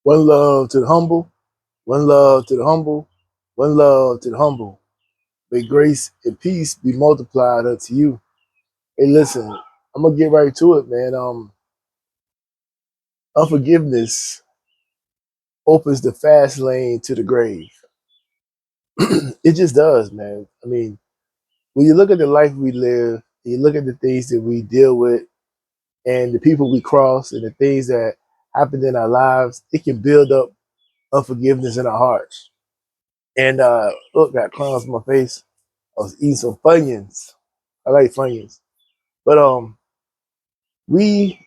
One love to the humble, one love to the humble, one love to the humble. May grace and peace be multiplied unto you. Hey, listen, I'm gonna get right to it, man. Unforgiveness opens the fast lane to the grave. It just does, man. I mean, when you look at the life we live, you look at the things that we deal with, and the people we cross, and the things that happen in our lives, it can build up unforgiveness in our hearts. And look, got crumbs on my face. I was eating some Funyuns. I like Funyuns, but we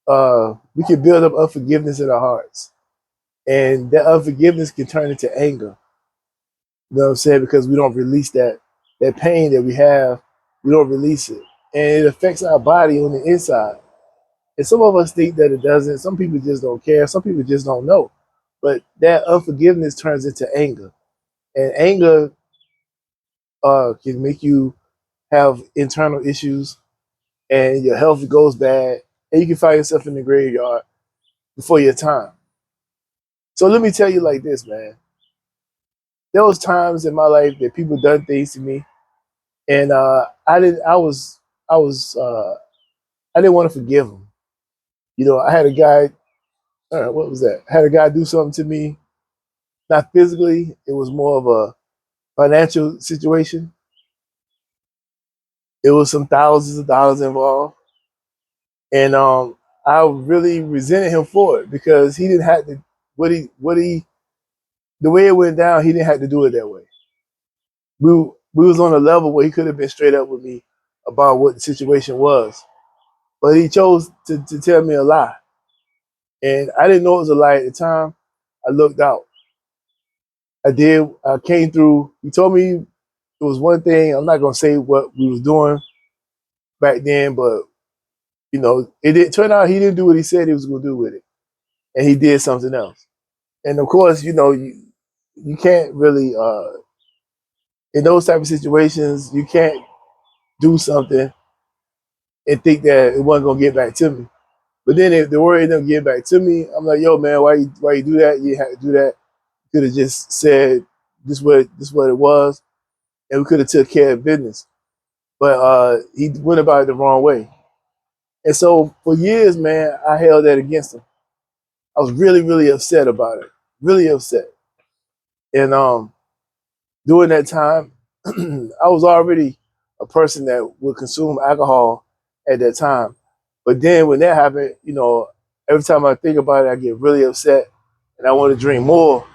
we can build up unforgiveness in our hearts, and that unforgiveness can turn into anger. You know what I'm saying? Because we don't release that pain that we have, we don't release it, and it affects our body on the inside. And some of us think that it doesn't. Some people just don't care. Some people just don't know. But that unforgiveness turns into anger, and anger can make you have internal issues, and your health goes bad, and you can find yourself in the graveyard before your time. So let me tell you like this, man. There was times in my life that people done things to me, and I didn't. I was. I didn't want to forgive them. You know, I had a guy. What was that? I had a guy do something to me, not physically. It was more of a financial situation. It was some thousands of dollars involved, and I really resented him for it because he didn't have to. What he the way it went down, he didn't have to do it that way. We was on a level where he could have been straight up with me about what the situation was, but he chose to tell me a lie, and I didn't know it was a lie at the time. I looked out. I did. I came through. He told me it was one thing. I'm not gonna say what we was doing back then, but you know, it did turn out he didn't do what he said he was gonna do with it, and he did something else. And of course, you know, you can't really in those type of situations you can't do something and think that it wasn't gonna get back to me. But then if the word ended up getting back to me, I'm like, yo, man, why you do that? You had to do that. You could have just said this what it was, and we could have took care of business. But he went about it the wrong way. And so for years, man, I held that against him. I was really, really upset about it. Really upset. And during that time, I was already a person that would consume alcohol at that time. But then when that happened, you know, every time I think about it, I get really upset and I want to drink more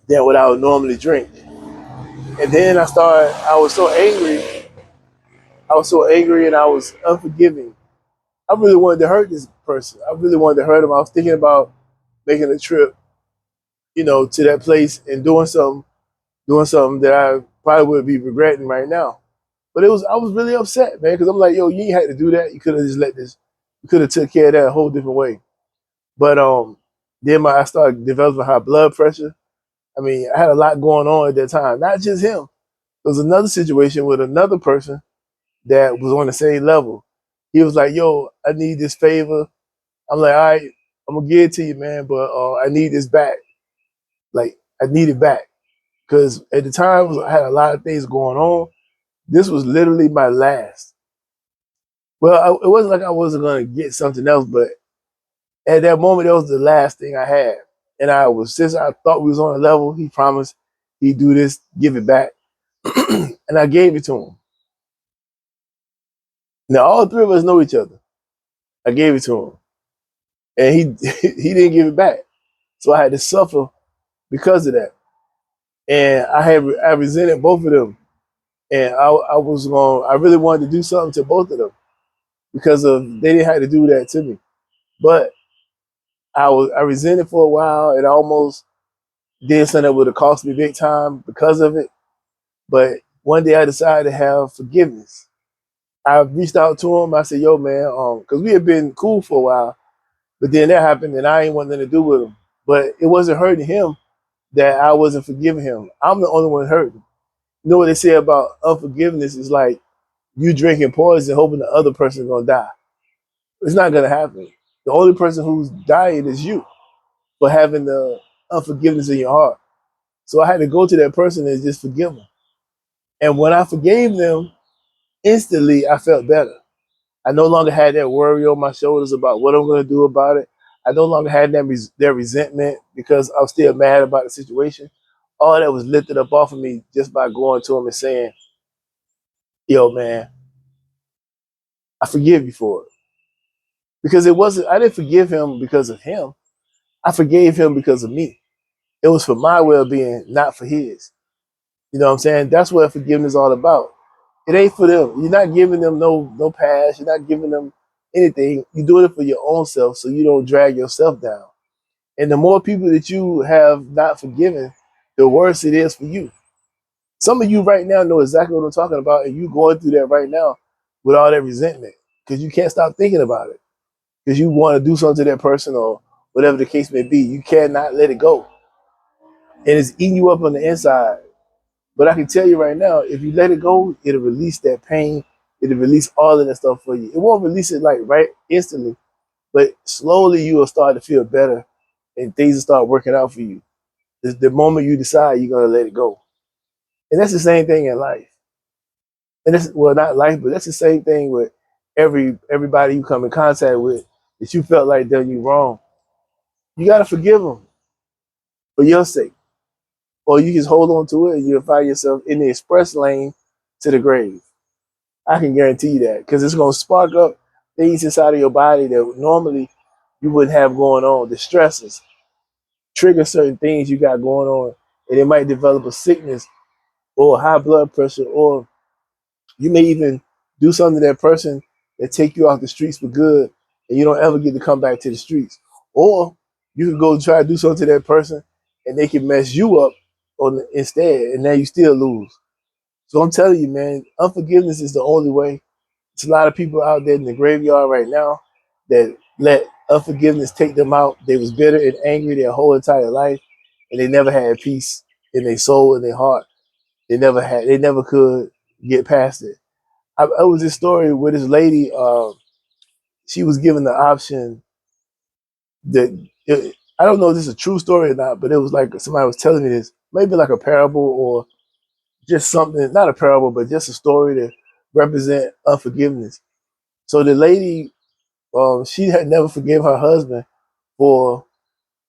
than what I would normally drink. And then I was so angry. I was so angry and I was unforgiving. I really wanted to hurt this person. I really wanted to hurt him. I was thinking about making a trip, you know, to that place and doing something that I probably would be regretting right now. But I was really upset, man, because I'm like, yo, you ain't had to do that. You could have just let this. You could have took care of that a whole different way. But then I started developing high blood pressure. I mean, I had a lot going on at that time. Not just him. There was another situation with another person that was on the same level. He was like, yo, I need this favor. I'm like, all right, I'm gonna give it to you, man, but I need this back. Like, I need it back because at the time I had a lot of things going on. This was literally my last. Well, it wasn't like I wasn't gonna get something else, but at that moment, that was the last thing I had. And since I thought we was on a level, he promised he'd do this, give it back, and I gave it to him. Now all three of us know each other. I gave it to him, and he he didn't give it back, so I had to suffer because of that. And I resented both of them, and I really wanted to do something to both of them because of they didn't have to do that to me, but I resented for a while, and I almost did something that would have cost me big time because of it. But one day I decided to have forgiveness. I reached out to him. I said, "Yo, man," because we had been cool for a while, but then that happened, and I ain't want nothing to do with him. But it wasn't hurting him that I wasn't forgiving him. I'm the only one hurting. You know what they say about unforgiveness is like you drinking poison, hoping the other person's gonna die. It's not gonna happen. The only person who's dying is you. for having the unforgiveness in your heart. So I had to go to that person and just forgive them. And when I forgave them, instantly I felt better. I no longer had that worry on my shoulders about what I'm going to do about it. I no longer had their resentment because I was still mad about the situation. All that was lifted up off of me just by going to him and saying, yo, man, I forgive you for it. Because I didn't forgive him because of him. I forgave him because of me. It was for my well being, not for his. You know what I'm saying? That's what forgiveness is all about. It ain't for them. You're not giving them no pass. You're not giving them anything. You're doing it for your own self so you don't drag yourself down. And the more people that you have not forgiven, the worse it is for you. Some of you right now know exactly what I'm talking about, and you going through that right now with all that resentment because you can't stop thinking about it because you want to do something to that person or whatever the case may be. You cannot let it go, and it's eating you up on the inside. But I can tell you right now, if you let it go, it'll release that pain. It'll release all of that stuff for you. It won't release it like right instantly, but slowly you will start to feel better and things will start working out for you. The moment you decide you're gonna let it go. And that's the same thing in life. And that's well not life, but that's the same thing with everybody you come in contact with that you felt like done you wrong. You gotta forgive them for your sake. Or you just hold on to it and you'll find yourself in the express lane to the grave. I can guarantee you that because it's going to spark up things inside of your body that normally you wouldn't have going on. The stresses trigger certain things you got going on, and it might develop a sickness or high blood pressure, or you may even do something to that person that take you off the streets for good, and you don't ever get to come back to the streets. Or you could go try to do something to that person, and they can mess you up instead, and now you still lose. So I'm telling you, man, unforgiveness is the only way. There's a lot of people out there in the graveyard right now that let unforgiveness take them out. They was bitter and angry their whole entire life, and they never had peace in their soul and their heart. They never could get past it. I was this story with this lady. She was given the option I don't know if this is a true story or not, but it was like somebody was telling me this, maybe like a parable or just something, not a parable, but just a story to represent unforgiveness. So the lady, she had never forgive her husband for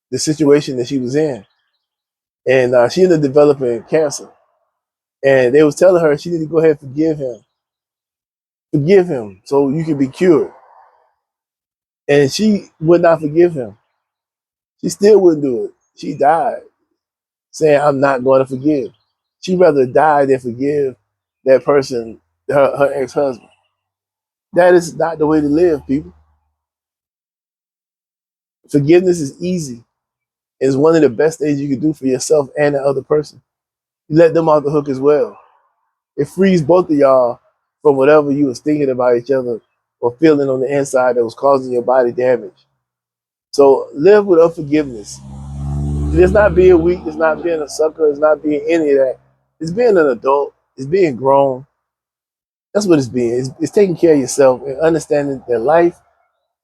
the situation that she was in, and she ended up developing cancer. And they was telling her she need to go ahead and forgive him, so you can be cured. And she would not forgive him. She still wouldn't do it. She died saying, "I'm not going to forgive." She'd rather die than forgive that person, her ex-husband. That is not the way to live, people. Forgiveness is easy. It's one of the best things you can do for yourself and the other person. You let them off the hook as well. It frees both of y'all from whatever you was thinking about each other or feeling on the inside that was causing your body damage. So live with unforgiveness. It's not being weak, it's not being a sucker, it's not being any of that. It's being an adult, it's being grown. That's what it's being. It's taking care of yourself and understanding that life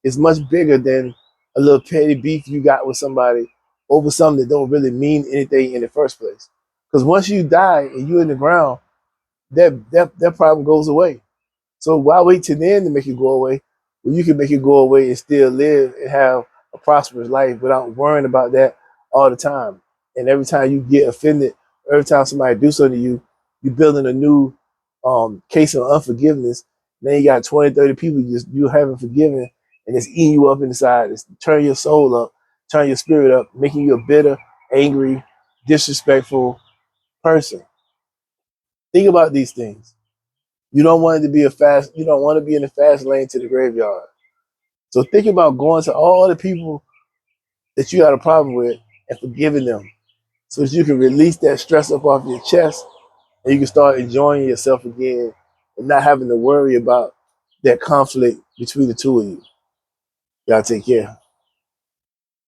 is much bigger than a little petty beef you got with somebody over something that don't really mean anything in the first place. Because once you die and you're in the ground, that problem goes away. So why wait till then to make it go away when you can make it go away and still live and have a prosperous life without worrying about that all the time? And every time you get offended, every time somebody do something to you, you're building a new case of unforgiveness. Then you got 20, 30 people you haven't forgiven, and it's eating you up inside. It's turn your soul up, turn your spirit up, making you a bitter, angry, disrespectful person. Think about these things. You don't want to be in the fast lane to the graveyard. So think about going to all the people that you had a problem with and forgiving them so that you can release that stress up off your chest and you can start enjoying yourself again and not having to worry about that conflict between the two of you. Y'all take care.